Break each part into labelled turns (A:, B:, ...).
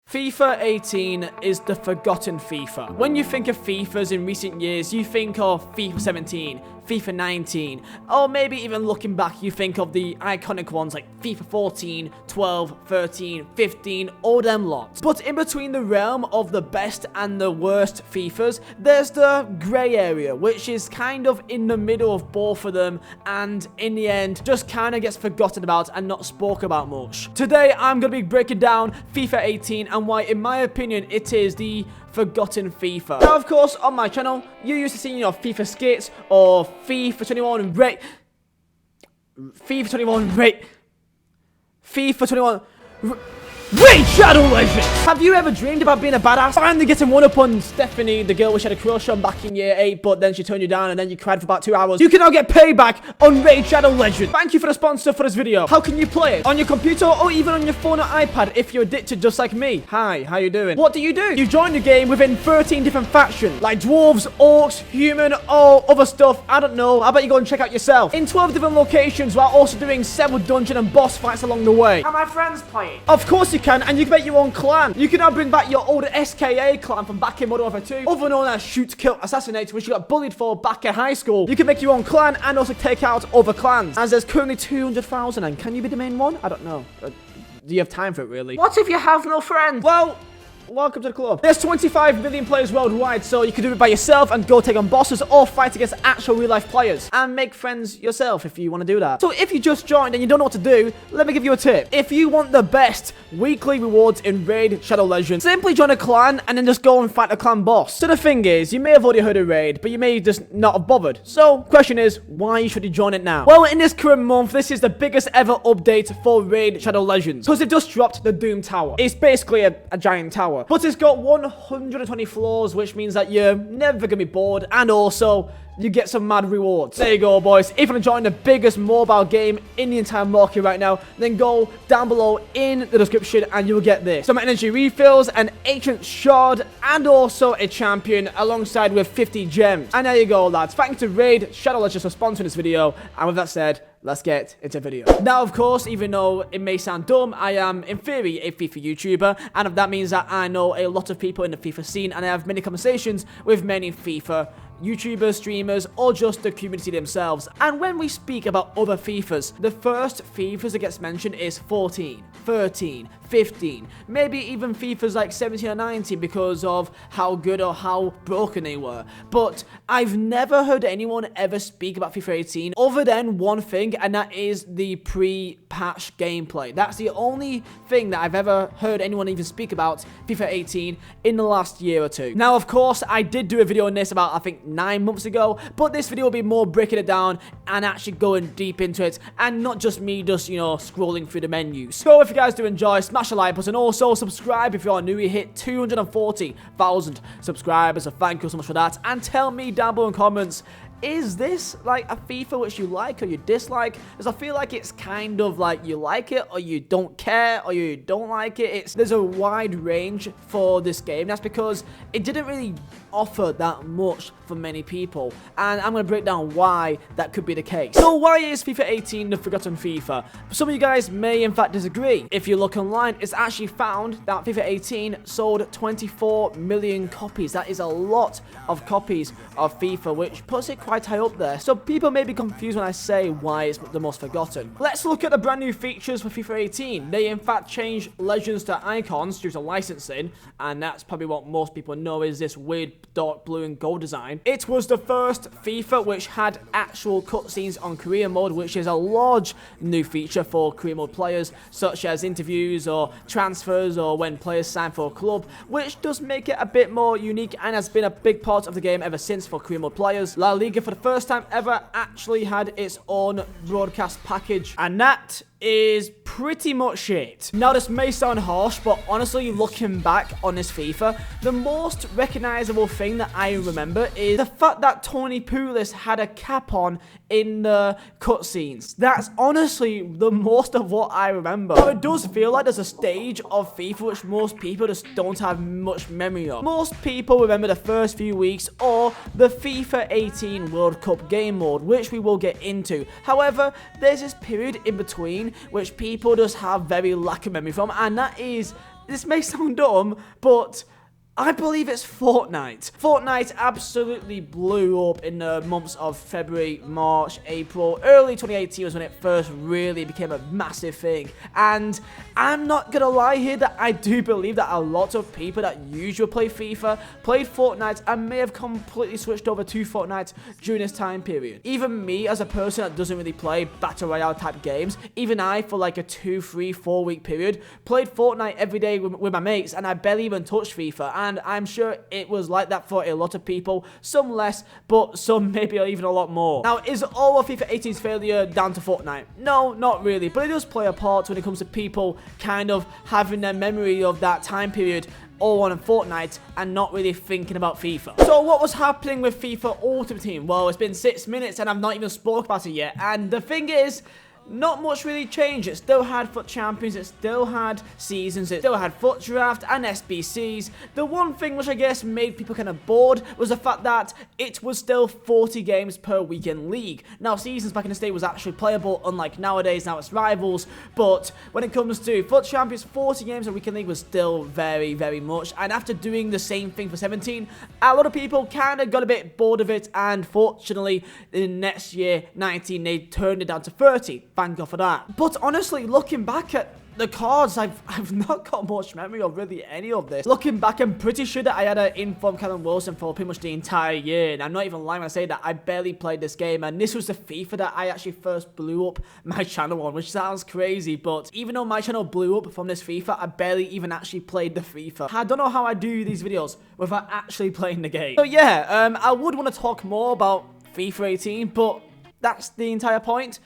A: FIFA 18 is the forgotten FIFA. When you think of FIFAs in recent years, you think of FIFA 17, FIFA 19, or maybe even looking back, you think of the iconic ones like FIFA 14, 12, 13, 15, all them lots. But in between the realm of the best and the worst FIFAs, there's the grey area, which is kind of in the middle of both of them, and in the end, just kind of gets forgotten about and not spoke about much. Today, I'm going to be breaking down FIFA 18 and why, in my opinion, it is the forgotten FIFA. Now, of course, on my channel, you used to see, FIFA skits or FIFA 21 Raid Shadow Legends! Have you ever dreamed about being a badass? Finally getting one up on Stephanie, the girl which had a crush on back in year 8, but then she turned you down and then you cried for about 2 hours. You can now get payback on Raid Shadow Legends. Thank you for the sponsor for this video. How can you play it? On your computer or even on your phone or iPad if you're addicted just like me. Hi, how you doing? What do? You join the game within 13 different factions, like dwarves, orcs, human, or other stuff. I don't know. How about you go and check out yourself? In 12 different locations while also doing several dungeon and boss fights along the way. Are my friends playing? Of course you can, and you can make your own clan. You can now bring back your old SKA clan from back in Modern Warfare 2, other known as Shoot, Kill, Assassinate, which you got bullied for back in high school. You can make your own clan and also take out other clans, as there's currently 200,000, and can you be the main one? I don't know. Do you have time for it, really? What if you have no friends? Well, welcome to the club. There's 25 million players worldwide, so you can do it by yourself and go take on bosses or fight against actual real-life players and make friends yourself if you want to do that. So if you just joined and you don't know what to do, let me give you a tip. If you want the best weekly rewards in Raid Shadow Legends, simply join a clan and then just go and fight a clan boss. So the thing is, you may have already heard of Raid, but you may just not have bothered. So question is, why should you join it now? Well, in this current month, this is the biggest ever update for Raid Shadow Legends, because they've just dropped the Doom Tower. It's basically a giant tower, but it's got 120 floors, which means that you're never gonna be bored, and also you get some mad rewards. There you go, boys. If you want to join the biggest mobile game in the entire market right now, then go down below in the description and you'll get this. Some energy refills, an ancient shard, and also a champion alongside with 50 gems. And there you go, lads. Thank you to Raid Shadow Legends for sponsoring this video. And with that said, let's get into the video. Now, of course, even though it may sound dumb, I am, in theory, a FIFA YouTuber, and that means that I know a lot of people in the FIFA scene, and I have many conversations with many FIFA YouTubers, streamers, or just the community themselves. And when we speak about other FIFAs, the first FIFAs that gets mentioned is 14, 13, 15, maybe even FIFAs like 17 or 19 because of how good or how broken they were. But I've never heard anyone ever speak about FIFA 18 other than one thing, and that is the pre-patch gameplay. That's the only thing that I've ever heard anyone even speak about FIFA 18 in the last year or two. Now, of course, I did do a video on this about, I think, 9 months ago, but this video will be more breaking it down and actually going deep into it, and not just me just, scrolling through the menus. So if you guys do enjoy, smash the like button, also subscribe if you're new. We hit 240,000 subscribers, so thank you so much for that, and tell me down below in comments, is this like a FIFA which you like or you dislike? Because I feel like it's kind of like you like it or you don't care or you don't like it. There's a wide range for this game. That's because it didn't really offer that much for many people, and I'm going to break down why that could be the case. So why is FIFA 18 the forgotten FIFA? Some of you guys may in fact disagree. If you look online, it's actually found that FIFA 18 sold 24 million copies. That is a lot of copies of FIFA, which puts it quite high up there. So people may be confused when I say why it's the most forgotten. Let's look at the brand new features for FIFA 18. They in fact changed legends to icons due to licensing, and that's probably what most people know is this weird dark blue and gold design. It was the first FIFA which had actual cutscenes on career mode, which is a large new feature for career mode players, such as interviews or transfers or when players sign for a club, which does make it a bit more unique and has been a big part of the game ever since for career mode players. La Liga, for the first time ever, actually had its own broadcast package, and that is pretty much it. Now, this may sound harsh, but honestly, looking back on this FIFA, the most recognizable thing that I remember is the fact that Tony Pulis had a cap on in the cutscenes. That's honestly the most of what I remember. Now, it does feel like there's a stage of FIFA which most people just don't have much memory of. Most people remember the first few weeks or the FIFA 18 World Cup game mode, which we will get into. However, there's this period in between which people just have very lack of memory from, and that is this may sound dumb, but I believe it's Fortnite. Fortnite absolutely blew up in the months of February, March, April. Early 2018 was when it first really became a massive thing. And I'm not gonna lie here that I do believe that a lot of people that usually play FIFA played Fortnite and may have completely switched over to Fortnite during this time period. Even me, as a person that doesn't really play Battle Royale type games, even I, for like a 2, 3, 4 week period, played Fortnite every day with my mates, and I barely even touched FIFA. And I'm sure it was like that for a lot of people, some less, but some maybe even a lot more. Now, is all of FIFA 18's failure down to Fortnite? No, not really, but it does play a part when it comes to people kind of having their memory of that time period all on Fortnite and not really thinking about FIFA. So what was happening with FIFA Ultimate Team? Well, it's been 6 minutes and I've not even spoke about it yet, and the thing is, not much really changed. It still had FUT Champions, it still had seasons, it still had FUT Draft and SBCs. The one thing which I guess made people kind of bored was the fact that it was still 40 games per weekend league. Now, seasons back in the day was actually playable, unlike nowadays. Now it's rivals, but when it comes to FUT Champions, 40 games a weekend league was still very, very much. And after doing the same thing for 17, a lot of people kind of got a bit bored of it, and fortunately, in next year, 19, they turned it down to 30. Thank God for that. But honestly, looking back at the cards, I've not got much memory of really any of this. Looking back, I'm pretty sure that I had an informed Callum Wilson for pretty much the entire year, and I'm not even lying when I say that I barely played this game, and this was the FIFA that I actually first blew up my channel on, which sounds crazy, but even though my channel blew up from this FIFA, I barely even actually played the FIFA. I don't know how I do these videos without actually playing the game. So yeah, I would want to talk more about FIFA 18, but that's the entire point.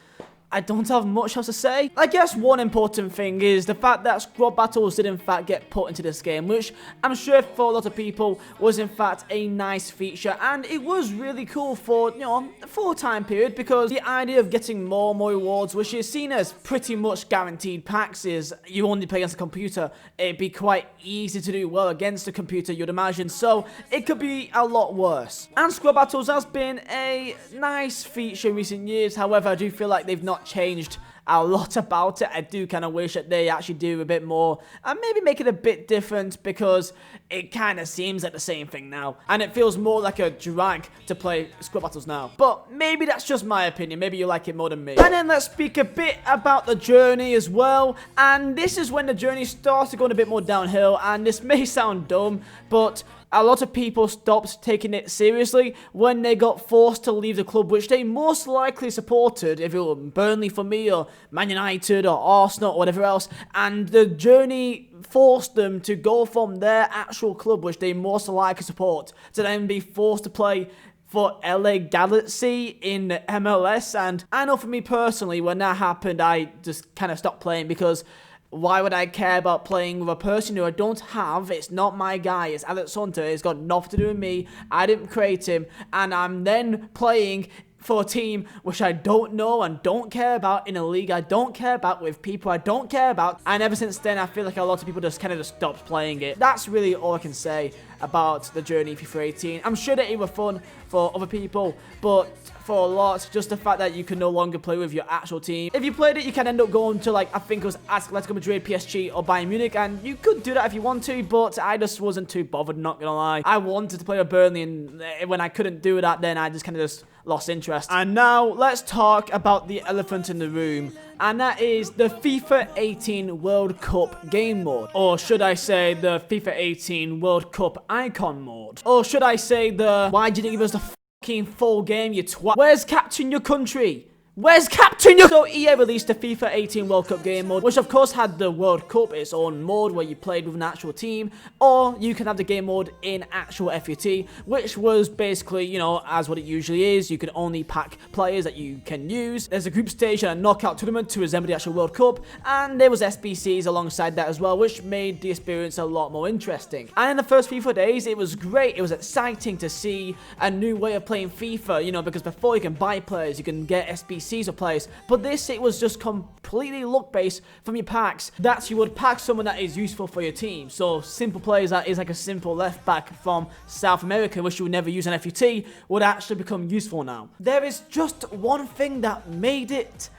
A: I don't have much else to say. I guess one important thing is the fact that squad battles did in fact get put into this game, which I'm sure for a lot of people was in fact a nice feature, and it was really cool for, you know, for a time period, because the idea of getting more and more rewards, which is seen as pretty much guaranteed packs, is you only play against a computer. It'd be quite easy to do well against a computer, you'd imagine, so it could be a lot worse. And squad battles has been a nice feature in recent years. However, I do feel like they've not changed a lot about it. I do kind of wish that they actually do a bit more and maybe make it a bit different, because it kind of seems like the same thing now, and it feels more like a drag to play squad battles now. But maybe that's just my opinion. Maybe you like it more than me. And then let's speak a bit about the journey as well, and this is when the journey started going a bit more downhill, and this may sound dumb, but a lot of people stopped taking it seriously when they got forced to leave the club, which they most likely supported, if it were Burnley for me, or Man United, or Arsenal, or whatever else, and the journey forced them to go from their actual club, which they most likely support, to then be forced to play for LA Galaxy in MLS. And I know for me personally, when that happened, I just kind of stopped playing, because why would I care about playing with a person who I don't have? It's not my guy. It's Alex Hunter. It's got nothing to do with me. I didn't create him. And I'm then playing for a team which I don't know and don't care about, in a league I don't care about, with people I don't care about. And ever since then, I feel like a lot of people just kind of just stopped playing it. That's really all I can say about the journey for FIFA 18. I'm sure that it was fun for other people, but for a lot, just the fact that you can no longer play with your actual team. If you played it, you can end up going to, like, I think it was Atletico Madrid, PSG, or Bayern Munich, and you could do that if you want to, but I just wasn't too bothered, not gonna lie. I wanted to play with Burnley, and when I couldn't do that, then I just kind of just lost interest. And now, let's talk about the elephant in the room, and that is the FIFA 18 World Cup game mode. Or should I say the FIFA 18 World Cup icon mode? Or should I say the, why didn't you give us the fucking full game, you twat? Where's captain your country? Where's captain your... So EA released the FIFA 18 World Cup game mode, which of course had the World Cup, its own mode where you played with an actual team, or you can have the game mode in actual FUT, which was basically, you know, as what it usually is. You can only pack players that you can use. There's a group stage and a knockout tournament to resemble the actual World Cup, and there was SBCs alongside that as well, which made the experience a lot more interesting. And in the first FIFA days, it was great. It was exciting to see a new way of playing FIFA, you know, because before you can buy players, you can get SBCs of players, but this, it was just completely luck-based from your packs, that you would pack someone that is useful for your team. So simple players that is like a simple left back from South America, which you would never use in FUT, would actually become useful now. There is just one thing that made it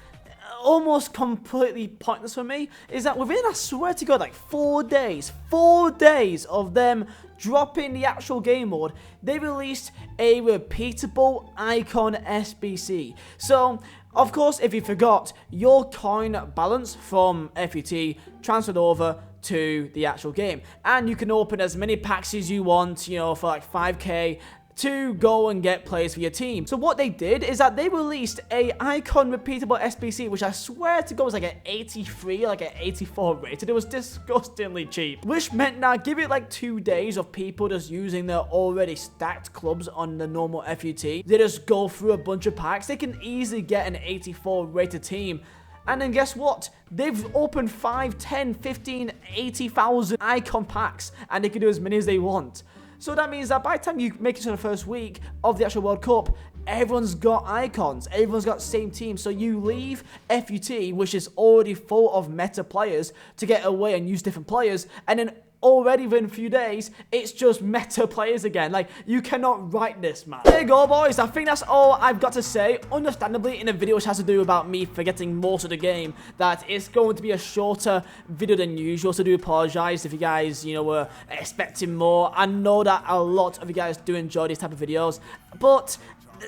A: almost completely pointless for me is that within, I swear to God, like 4 days of them dropping the actual game mode, they released a repeatable icon SBC. So, of course, if you forgot, your coin balance from FUT transferred over to the actual game, and you can open as many packs as you want, you know, for like 5k to go and get players for your team. So what they did is that they released a icon repeatable SBC, which I swear to God was like an 83, like an 84 rated. It was disgustingly cheap, which meant now give it like 2 days of people just using their already stacked clubs on the normal FUT. They just go through a bunch of packs. They can easily get an 84 rated team. And then guess what? They've opened 5, 10, 15, 80,000 icon packs, and they can do as many as they want. So that means that by the time you make it to the first week of the actual World Cup, everyone's got icons, everyone's got the same team. So you leave FUT, which is already full of meta players, to get away and use different players, and then already within a few days, it's just meta players again. Like, you cannot write this, man. There you go, boys. I think that's all I've got to say. Understandably, in a video which has to do about me forgetting most of the game, that it's going to be a shorter video than usual. So I do apologize if you guys, you know, were expecting more. I know that a lot of you guys do enjoy these type of videos, but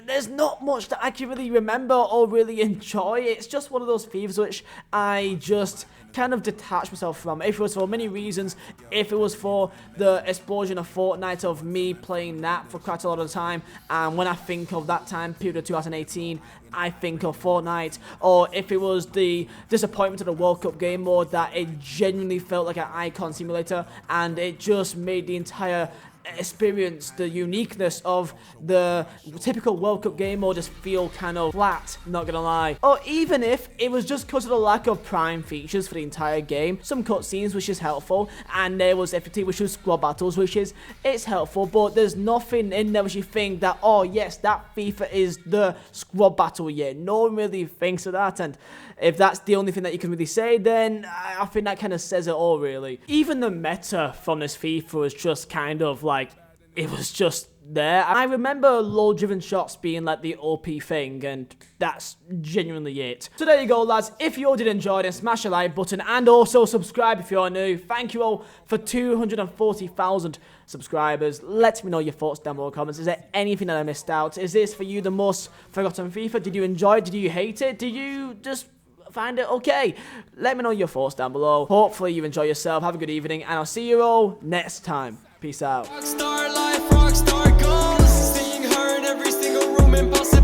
A: there's not much that I can really remember or really enjoy. It's just one of those FIFAs which I just kind of detach myself from. If it was for many reasons, if it was for the explosion of Fortnite, of me playing that for quite a lot of time, and when I think of that time period of 2018, I think of Fortnite, or if it was the disappointment of the World Cup game mode, that it genuinely felt like an icon simulator, and it just made the entire experience, the uniqueness of the typical World Cup game mode just feel kind of flat, not gonna lie. Or even if it was just because of the lack of prime features for the entire game, some cutscenes which is helpful, and there was FT which was squad battles, which is, it's helpful, but there's nothing in there which you think that, oh yes, that FIFA is the squad battle yet. No one really thinks of that, and if that's the only thing that you can really say, then I think that kind of says it all, really. Even the meta from this FIFA was just kind of like, it was just there. I remember low-driven shots being like the OP thing, and that's genuinely it. So there you go, lads. If you all did enjoy, then smash the like button and also subscribe if you're new. Thank you all for 240,000 subscribers. Let me know your thoughts down below in the comments. Is there anything that I missed out? Is this for you the most forgotten FIFA? Did you enjoy it? Did you hate it? Did you just find it okay? Let me know your thoughts down below. Hopefully you enjoy yourself. Have a good evening, and I'll see you all next time. Peace out.
B: Rockstar life, rockstar goals. Seeing her in every single room, impossible.